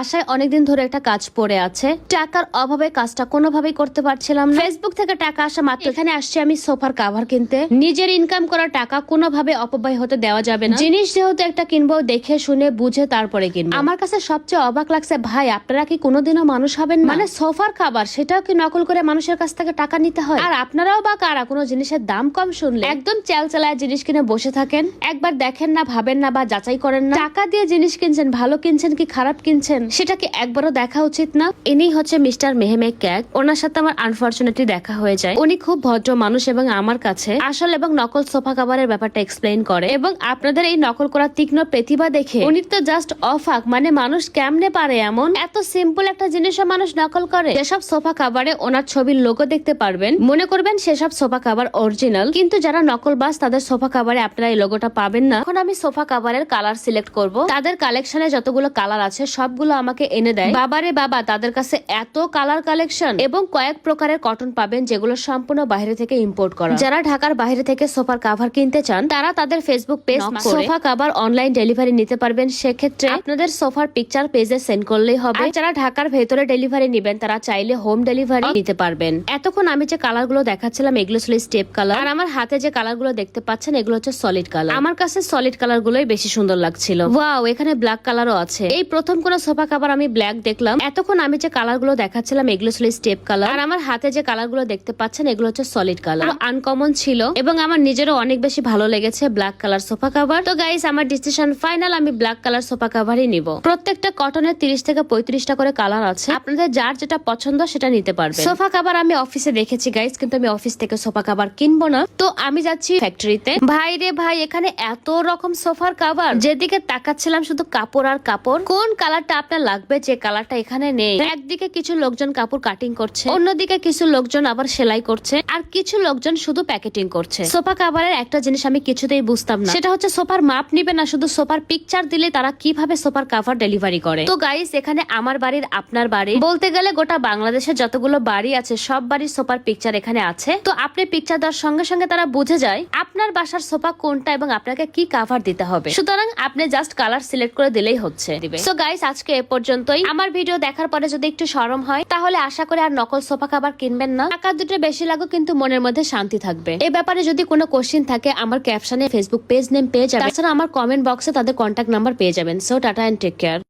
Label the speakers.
Speaker 1: আশায় অনেকদিন ধরে একটা কাজ পড়ে আছে, টাকার অভাবে কাজটা কোনোভাবেই করতে পারছিলাম না। ফেসবুক থেকে টাকা আসা মাত্র এখানে আসছে আমি সোফার কাভার কিনতে। নিজের ইনকাম করা টাকা কোনোভাবে অপব্যয় হতে দেওয়া যাবে না। জিনিস যেহেতু একটা কিনবো, দেখে শুনে বুঝে তারপরে কিনবো। আমার কাছে সবচেয়ে অবাক লাগছে, ভাই আপনারা কি কোনোদিনও মানুষ হবেন না? মানে সোফার খাবার সেটাও কি নকল করে মানুষের কাছ থেকে টাকা নিতে হয়? আর আপনারাও বা কারা কোনো জিনিসের দাম কম শুনলে একদম চালায় জিনিস কিনে বসে থাকেন? একবার দেখেন না, ভাবেন না, বা যাচাই করেন না? টাকা দিয়ে জিনিস কিনছেন, ভালো কিনছেন কি খারাপ কিনছেন সেটা কি একবারও দেখা উচিত না? ইনি হচ্ছে মিস্টার মেহমেক ক্যাক। ওনার সাথে আমার আনফরচুনেটলি দেখা হয়ে যায়। উনি খুব ভদ্র মানুষ এবং আমার কাছে আসল এবং নকল সোফা কাভারের ব্যাপারটা এক্সপ্লেইন করে, এবং আপনাদের এই নকল করা তীক্ষ্ণ প্রতিভা দেখে উনি তো জাস্ট অফাক। মানে মানুষ কেমনে পারে এমন? এত সিম্পল একটা জিনিসও মানুষ নকল করে। যেসব সোফা কাভারে ওনার ছবির লোগো দেখতে পারবেন, মনে করবেন সেসব সোফা কাভার অরিজিনাল, কিন্তু যারা নকলবাজ তাদের সোফা কাভারে আপনারা এই লোগোটা পাবেন না। এখন আমি সোফা কাভারের কালার সিলেক্ট করব। তাদের কালেকশনে যতগুলো কালার আছে সবগুলো আমাকে এনে দেয়। বাবারে বাবা, তাদের কাছে এত কালার কালেকশন, এবং কয়েক প্রকারের কটন পাবেন যেগুলো সম্পূর্ণ বাইরে থেকে ইম্পোর্ট করা। যারা ঢাকার বাইরে থেকে সোফার কাভার কিনতে চান তারা তাদের Facebook page sofa cover online delivery নিতে পারবেন। সেক্ষেত্রে আপনাদের সোফার পিকচার পেজে সেন্ড করলেই হবে। আর যারা ঢাকার ভেতরে ডেলিভারি নেবেন তারা চাইলে হোম ডেলিভারি নিতে পারবেন। এতক্ষণ আমি যে কালার গুলো দেখাচ্ছিলাম এগুলো ছিল স্টেপ কালার, আর আমার হাতে যে কালার গুলো দেখতে পাচ্ছেন এগুলো হচ্ছে সলিড কালার। আমার কাছে সলিড কালার গুলোই বেশি সুন্দর লাগছিল। ওয়াও, এখানে ব্ল্যাক কালারও আছে। এই প্রথম কোন সোফা কাভার আমি ব্ল্যাক দেখলাম। এতক্ষণ আমি যে কালার গুলো দেখাচ্ছিলাম এগুলো ছিল স্টেপ কালার, আর আমার হাতে যে কালার গুলো দেখতে পাচ্ছেন এগুলো হচ্ছে সলিড কালার। আনকমন ছিল এবং আমার নিজেরও অনেক বেশি ভালো লেগেছে ব্ল্যাক কালার সোফা কাভার। তো গাইস, আমার ডিসিশন ফাইনাল, আমি ব্ল্যাক কালার সোফা কাভারই নিব। প্রত্যেকটা কটনের 30 থেকে 35টা করে কালার আছে, আপনাদের যার যেটা পছন্দ সেটা নিতে পারবেন। সোফা কাভার আমি অফিসে দেখেছি গাইস, কিন্তু আমি অফিস থেকে সোফা কাভার কিনবো না। তো আমি যাচ্ছি ফ্যাক্টরিতে। ভাই রে ভাই, এখানে এত রকম সোফার কাভার, যেদিকে তাকাচ্ছিলাম শুধু কাপড় আর কাপড়। কোন কালারটা আপনার লাগবে যে কালারটা এখানে নেই? একদিকে কিছু লোকজন কাপড় কাটিং করছে, অন্যদিকে কিছু লোকজন আবার সেলাই করছে, আর কিছু লোকজন শুধু প্যাকেটিং করছে। সোফা কাভারের একটা জিনিস আমি কিছুতেই বুঝতাম না, সেটা হচ্ছে সোফার মাপ নিবে না, শুধু সোফার পিকচার দিলে তারা কিভাবে সোফার কাভার ডেলিভারি করে। তো গাইস, এখানে আমার বাড়ির, আপনার বাড়ি, বলতে গেলে গোটা বাংলাদেশের যতগুলো বাড়ি আছে সব বাড়ির সোফার পিকচার এখানে আছে। তো আপনি পিকচার দেওয়ার সঙ্গে সঙ্গে তারা বুঝে যায় আপনার বাসার সোফা কোনটা এবং আপনাকে কি কাভার দিতে হবে। সুতরাং আপনি জাস্ট কালার সিলেক্ট করে দিলেই হচ্ছে। সো গাইস, আজকে এ পর্যন্তই। আমার ভিডিও দেখার পরে যদি একটু শরম হয় তাহলে আশা করি আর নকল সোফা কাভার কিনবেন না। টাকা দুটো বেশি লাগুক কিন্তু মনের মধ্যে শান্তি থাকবে। এই ব্যাপারে যদি কোনো কোশ্চেন থাকে আমার ক্যাপশনে ফেসবুক পেজ নেম পেয়ে যাবেন। তাছাড়া আমার কমেন্ট বক্সে তাদের কন্ট্যাক্ট নাম্বার পেয়ে যাবেন। So tata and take care.